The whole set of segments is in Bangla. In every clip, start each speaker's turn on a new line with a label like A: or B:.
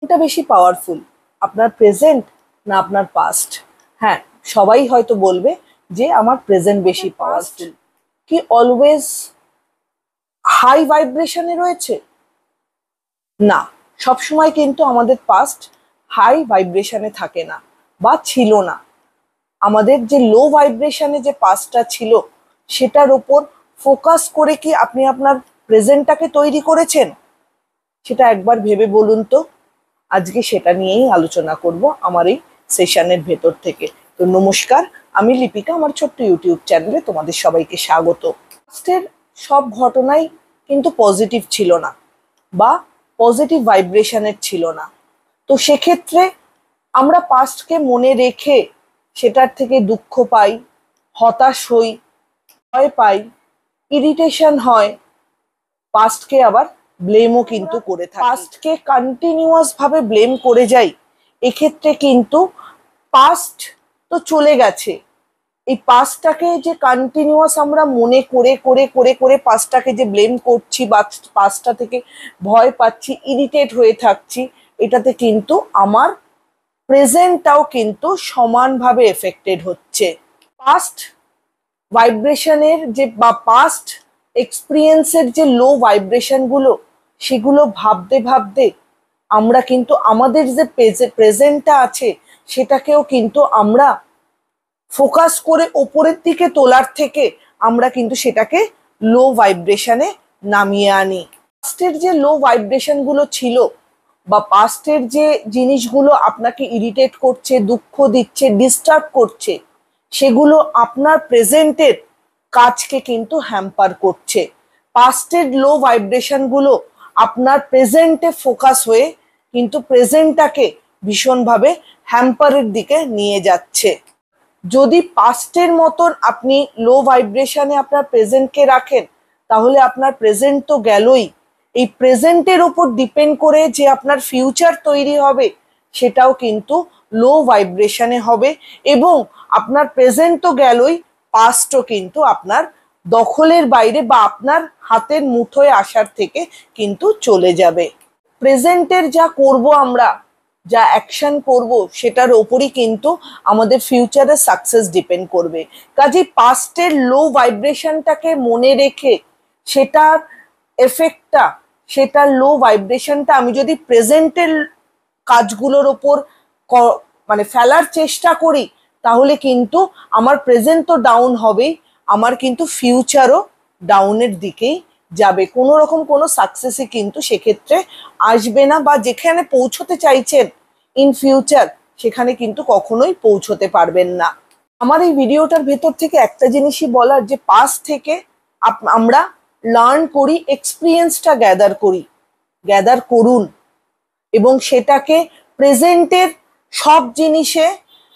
A: এটা বেশি পাওয়ারফুল, আপনার প্রেজেন্ট না আপনার পাস্ট? হ্যাঁ, সবাই হয়তো বলবে যে আমার প্রেজেন্ট বেশি পাওয়ারফুল। কি অলওয়েজ হাই ভাইব্রেশনে রয়েছে? না, সবসময় কিন্তু আমাদের পাস্ট হাই ভাইব্রেশনে থাকে না বা ছিল না। আমাদের যে লো ভাইব্রেশনে যে পাস্টটা ছিল সেটার ওপর ফোকাস করে কি আপনি আপনার প্রেজেন্টটাকে তৈরি করেছেন? সেটা একবার ভেবে বলুন তো। আজকে সেটা নিয়েই আলোচনা করব আমার এই সেশনের ভেতর থেকে। তো নমস্কার, আমি লিপিকা, আমার ছোট্ট ইউটিউব চ্যানেলে তোমাদের সবাইকে স্বাগত। পাস্টের সব ঘটনাই কিন্তু পজিটিভ ছিল না বা পজিটিভ ভাইব্রেশনের ছিল না। তো সেক্ষেত্রে আমরা পাস্টকে মনে রেখে সেটার থেকে দুঃখ পাই, হতাশ হই, ভয় পাই, ইরিটেশন হয়, পাস্টকে আবার ব্লেমও কিন্তু করে থাকি। পাস্টকে কন্টিনিউয়াস ভাবে ব্লেম করে যাই, এক্ষেত্রে কিন্তু পাস্ট তো চলে গেছে, এই পাস্টটাকে যে কন্টিনিউয়াস আমরা মনে করে করে করে করে পাস্টটাকে যে ব্লেম করছি বা পাস্টটা থেকে ভয় পাচ্ছি, ইরিটেট হয়ে থাকছি, এটাতে কিন্তু আমার প্রেজেন্টটাও কিন্তু সমানভাবে এফেক্টেড হচ্ছে। পাস্ট ভাইব্রেশনের যে বা পাস্ট এক্সপিরিয়েন্সের যে লো ভাইব্রেশনগুলো, সেগুলো ভাবতে ভাবতে আমরা কিন্তু আমাদের যে প্রেজেন্টটা আছে সেটাকেও কিন্তু আমরা ফোকাস করে ওপরের দিকে তোলার থেকে আমরা কিন্তু সেটাকে লো ভাইব্রেশনে নামিয়ে আনি। পাস্টের যে লো ভাইব্রেশনগুলো ছিল বা পাস্টের যে জিনিসগুলো আপনাকে ইরিটেট করছে, দুঃখ দিচ্ছে, ডিস্টার্ব করছে, সেগুলো আপনার প্রেজেন্টের কাজকে কিন্তু হ্যাম্পার করছে। পাস্টের লো ভাইব্রেশনগুলো আপনার প্রেজেন্টে ফোকাস হয়ে কিন্তু প্রেজেন্টটাকে ভীষণভাবে হ্যাম্পারের দিকে নিয়ে যাচ্ছে। যদি পাস্টের মতন আপনি লো ভাইব্রেশনে আপনার প্রেজেন্টকে রাখেন, তাহলে আপনার প্রেজেন্ট তো গেলই, এই প্রেজেন্টের ওপর ডিপেন্ড করে যে আপনার ফিউচার তৈরি হবে সেটাও কিন্তু লো ভাইব্রেশনে হবে, এবং আপনার প্রেজেন্ট তো গেলই, পাস্টও কিন্তু আপনার দখলের বাইরে বা আপনার হাতের মুঠোয় আসার থেকে কিন্তু চলে যাবে। প্রেজেন্টের যা করব আমরা, যা অ্যাকশন করব, সেটার ওপরই কিন্তু আমাদের ফিউচারের সাকসেস ডিপেন্ড করবে। কাজেই পাস্টের লো ভাইব্রেশনটাকে মনে রেখে সেটার এফেক্টটা, সেটার লো ভাইব্রেশনটা আমি যদি প্রেজেন্টের কাজগুলোর ওপর মানে ফেলার চেষ্টা করি, তাহলে কিন্তু আমার প্রেজেন্ট তো ডাউন হবেই, আমার কিন্তু ফিউচারও ডাউনের দিকেই যাবে। কোনো রকম কোনো সাকসেসই কিন্তু সেক্ষেত্রে আসবে না, বা যেখানে পৌঁছতে চাইছেন ইন ফিউচার সেখানে কিন্তু কখনোই পৌঁছতে পারবেন না। আমার এই ভিডিওটার ভেতর থেকে একটা জিনিসই বলার, যে পাস্ট থেকে আমরা লার্ন করি, এক্সপিরিয়েন্সটা গ্যাদার করুন, এবং সেটাকে প্রেজেন্টের সব জিনিসে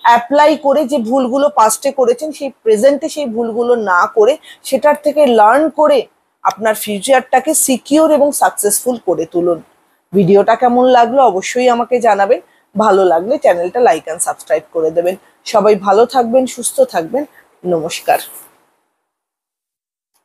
A: অ্যাপ্লাই করে যে ভুলগুলো পাস্টে করেছেন সেই প্রেজেন্টে সেই ভুলগুলো না করে সেটার থেকে লার্ন করে আপনার ফিউচারটাকে সিকিউর এবং সাকসেসফুল করে তুলুন। ভিডিওটা কেমন লাগলো অবশ্যই আমাকে জানাবেন। ভালো লাগলে চ্যানেলটা লাইক অ্যান্ড সাবস্ক্রাইব করে দেবেন। সবাই ভালো থাকবেন, সুস্থ থাকবেন। নমস্কার।